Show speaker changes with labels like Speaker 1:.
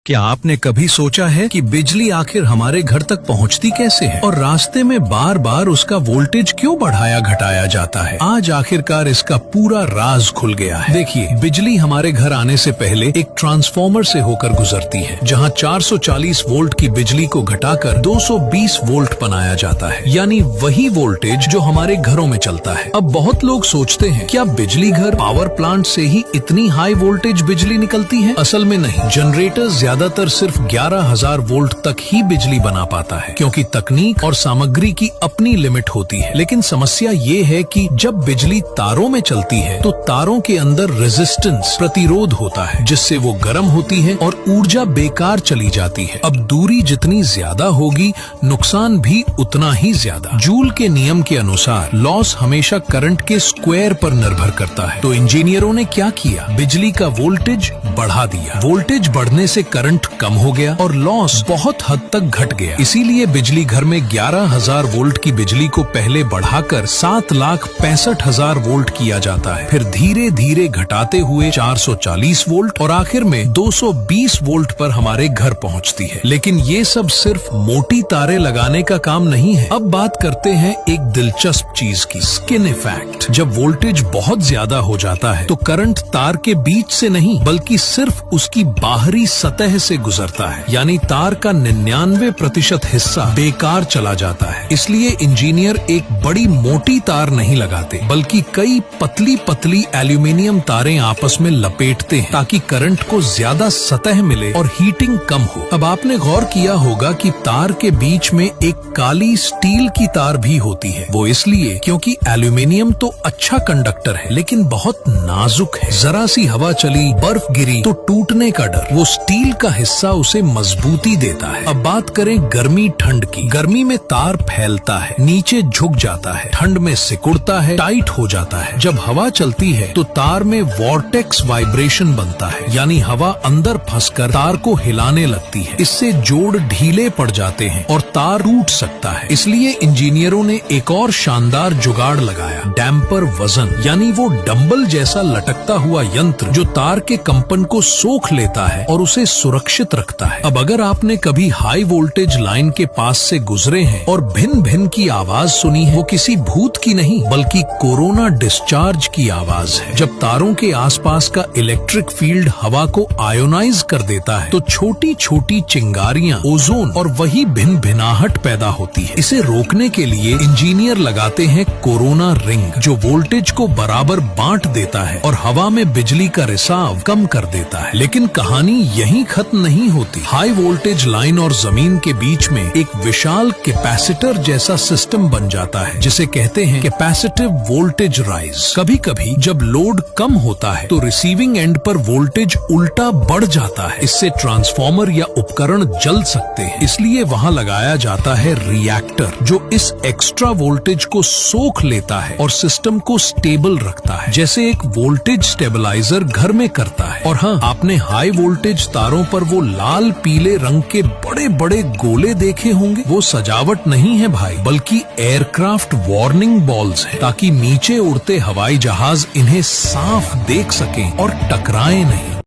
Speaker 1: क्या आपने कभी सोचा है कि बिजली आखिर हमारे घर तक पहुंचती कैसे है और रास्ते में बार बार उसका वोल्टेज क्यों बढ़ाया घटाया जाता है? आज आखिरकार इसका पूरा राज खुल गया है। देखिए, बिजली हमारे घर आने से पहले एक ट्रांसफार्मर से होकर गुजरती है, जहां 440 वोल्ट की बिजली को घटाकर 220 वोल्ट बनाया जाता है, यानी वही वोल्टेज जो हमारे घरों में चलता है। अब बहुत लोग सोचते हैं, क्या बिजली घर पावर प्लांट से ही इतनी हाई वोल्टेज बिजली निकलती है? असल में नहीं। जनरेटर ज्यादातर सिर्फ 11,000 वोल्ट तक ही बिजली बना पाता है, क्योंकि तकनीक और सामग्री की अपनी लिमिट होती है। लेकिन समस्या ये है कि जब बिजली तारों में चलती है तो तारों के अंदर रेजिस्टेंस प्रतिरोध होता है, जिससे वो गर्म होती है और ऊर्जा बेकार चली जाती है। अब दूरी जितनी ज्यादा होगी, नुकसान भी उतना ही ज्यादा। जूल के नियम के अनुसार लॉस हमेशा करंट के स्क्वायर पर निर्भर करता है। तो इंजीनियरों ने क्या किया? बिजली का वोल्टेज बढ़ा दिया। वोल्टेज बढ़ने से करंट कम हो गया और लॉस बहुत हद तक घट गया। इसीलिए बिजली घर में 11,000 वोल्ट की बिजली को पहले बढ़ाकर 7,65,000 वोल्ट किया जाता है, फिर धीरे धीरे घटाते हुए 440 वोल्ट और आखिर में 220 वोल्ट पर हमारे घर पहुंचती है। लेकिन ये सब सिर्फ मोटी तारें लगाने का काम नहीं है। अब बात करते हैं एक दिलचस्प चीज की, स्किन इफेक्ट। जब वोल्टेज बहुत ज्यादा हो जाता है तो करंट तार के बीच से नहीं बल्कि सिर्फ उसकी बाहरी सतह से गुजरता है, यानी तार का 99% हिस्सा बेकार चला जाता है। इसलिए इंजीनियर एक बड़ी मोटी तार नहीं लगाते, बल्कि कई पतली पतली एल्यूमिनियम तारें आपस में लपेटते हैं, ताकि करंट को ज्यादा सतह मिले और हीटिंग कम हो। अब आपने गौर किया होगा कि तार के बीच में एक काली स्टील की तार भी होती है। वो इसलिए क्योंकि एल्यूमिनियम तो अच्छा कंडक्टर है, लेकिन बहुत नाजुक है। जरा सी हवा चली, बर्फ गिरी तो टूटने का डर। वो स्टील का हिस्सा उसे मजबूती देता है। अब बात करें गर्मी ठंड की। गर्मी में तार फैलता है, नीचे झुक जाता है, ठंड में सिकुड़ता है, टाइट हो जाता है। जब हवा चलती है तो तार में वॉर्टेक्स वाइब्रेशन बनता है, यानी हवा अंदर फंसकर तार को हिलाने लगती है। इससे जोड़ ढीले पड़ जाते हैं और तार टूट सकता है। इसलिए इंजीनियरों ने एक और शानदार जुगाड़ लगाया, डैम्पर वजन, यानी वो डंबल जैसा लटकता हुआ यंत्र जो तार के कंपन को सोख लेता है और उसे सुरक्षित रखता है। अब अगर आपने कभी हाई वोल्टेज लाइन के पास से गुजरे हैं और भिन भिन की आवाज सुनी है, वो किसी भूत की नहीं बल्कि कोरोना डिस्चार्ज की आवाज है। जब तारों के आसपास का इलेक्ट्रिक फील्ड हवा को आयोनाइज कर देता है तो छोटी छोटी चिंगारियां, ओजोन और वही भिन भिनाहट पैदा होती है। इसे रोकने के लिए इंजीनियर लगाते हैं कोरोना रिंग, जो वोल्टेज को बराबर बांट देता है और हवा में बिजली का रिसाव कम कर देता है। लेकिन कहानी यहीं खत्म नहीं होती। हाई वोल्टेज लाइन और जमीन के बीच में एक विशाल कैपेसिटर जैसा सिस्टम बन जाता है, जिसे कहते हैं कैपेसिटिव वोल्टेज राइज। कभी कभी जब लोड कम होता है तो रिसीविंग एंड पर वोल्टेज उल्टा बढ़ जाता है। इससे ट्रांसफार्मर या उपकरण जल सकते हैं। इसलिए वहाँ लगाया जाता है रिएक्टर, जो इस एक्स्ट्रा वोल्टेज को सोख लेता है और सिस्टम को स्टेबल रखता है, जैसे एक वोल्टेज स्टेबलाइजर घर में करता है। और हाँ, आपने हाई वोल्टेज तारों पर वो लाल पीले रंग के बड़े बड़े गोले देखे होंगे। वो सजावट नहीं है भाई, बल्कि एयरक्राफ्ट वार्निंग बॉल्स हैं, ताकि नीचे उड़ते हवाई जहाज इन्हें साफ देख सकें और टकराएं नहीं।